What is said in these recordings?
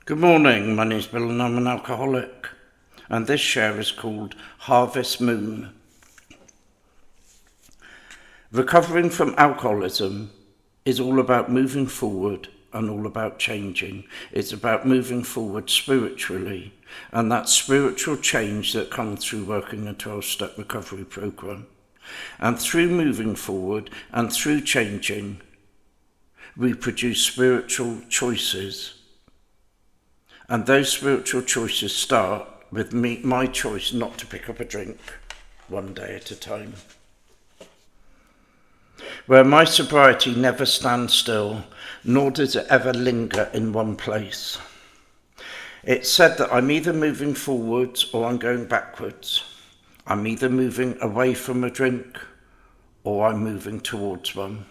Good morning, my name is Bill and I'm an alcoholic, and this share is called Harvest Moon. Recovering from alcoholism is all about moving forward and all about changing. It's about moving forward spiritually, and that spiritual change that comes through working a 12-step recovery program. And through moving forward and through changing, we produce spiritual choices. And those spiritual choices start with my choice not to pick up a drink one day at a time. Where my sobriety never stands still, nor does it ever linger in one place. It's said that I'm either moving forwards or I'm going backwards. I'm either moving away from a drink or I'm moving towards one.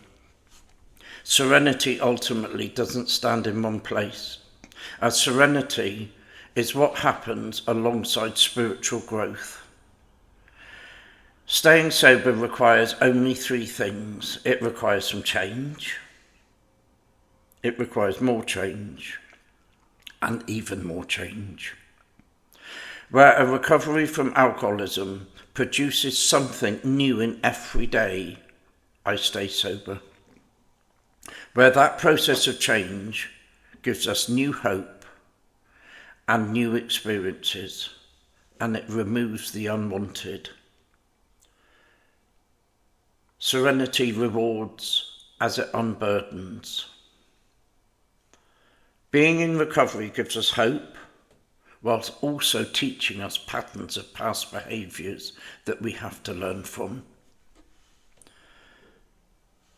Serenity ultimately doesn't stand in one place, as serenity is what happens alongside spiritual growth. Staying sober requires only three things. It requires some change, it requires more change, and even more change. Where a recovery from alcoholism produces something new in every day, I stay sober. Where that process of change gives us new hope and new experiences, and it removes the unwanted. Serenity rewards as it unburdens. Being in recovery gives us hope, whilst also teaching us patterns of past behaviours that we have to learn from.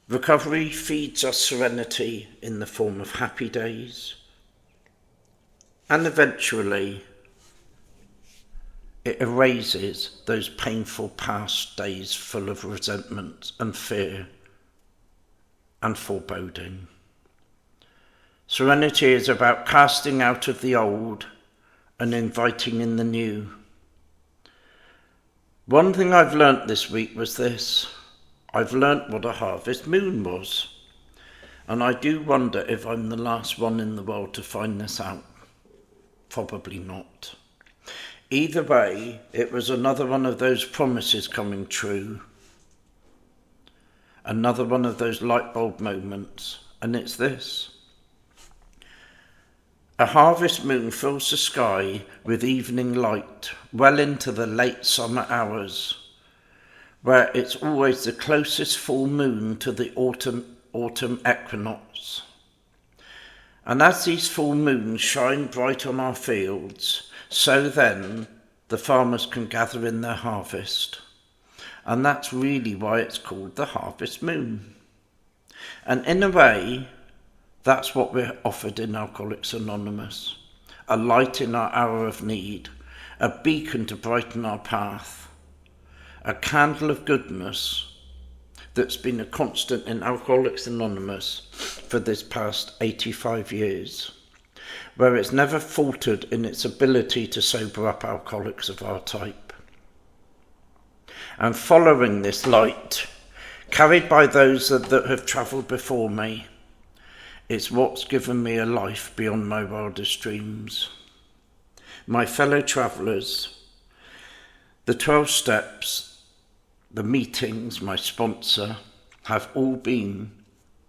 Recovery feeds us serenity in the form of happy days, and eventually it erases those painful past days full of resentment and fear and foreboding. Serenity is about casting out of the old and inviting in the new. One thing I've learnt this week was this. I've learnt what a harvest moon was, and I do wonder if I'm the last one in the world to find this out. Probably not. Either way, it was another one of those promises coming true, another one of those light bulb moments, and it's this. A harvest moon fills the sky with evening light well into the late summer hours, where it's always the closest full moon to the autumn equinox. And as these full moons shine bright on our fields, so then the farmers can gather in their harvest. And that's really why it's called the harvest moon. And in a way, that's what we're offered in Alcoholics Anonymous. A light in our hour of need, a beacon to brighten our path, a candle of goodness that's been a constant in Alcoholics Anonymous for this past 85 years, where it's never faltered in its ability to sober up alcoholics of our type. And following this light, carried by those that have travelled before me, it's what's given me a life beyond my wildest dreams. My fellow travellers, the 12 steps, the meetings, my sponsor, have all been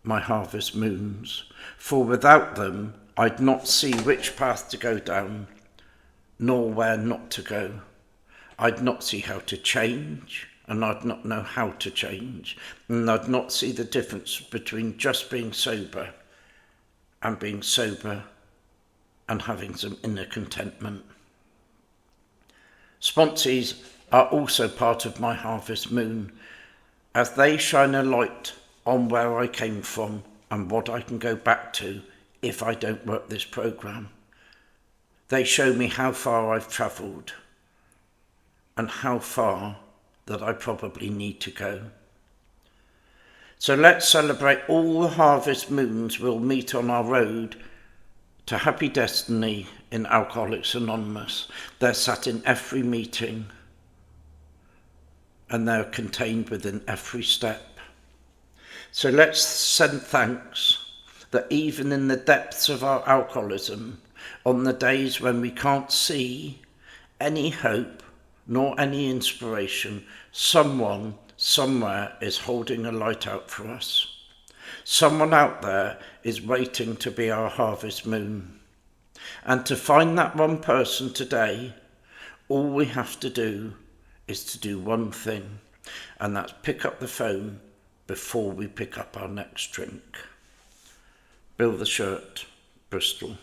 my harvest moons, for without them I'd not see which path to go down, nor where not to go. I'd not see how to change, and I'd not know how to change, and I'd not see the difference between just being sober and being sober and having some inner contentment. Sponsees are also part of my harvest moon, as they shine a light on where I came from and what I can go back to if I don't work this program. They show me how far I've travelled and how far that I probably need to go. So let's celebrate all the harvest moons we'll meet on our road to happy destiny in Alcoholics Anonymous. They're sat in every meeting, and they're contained within every step. So let's send thanks that even in the depths of our alcoholism, On the days when we can't see any hope nor any inspiration, someone somewhere is holding a light out for us. Someone out there is waiting to be our harvest moon. And to find that one person today, all we have to do is to do one thing, and that's pick up the phone before we pick up our next drink. Bill the Shirt, Bristol.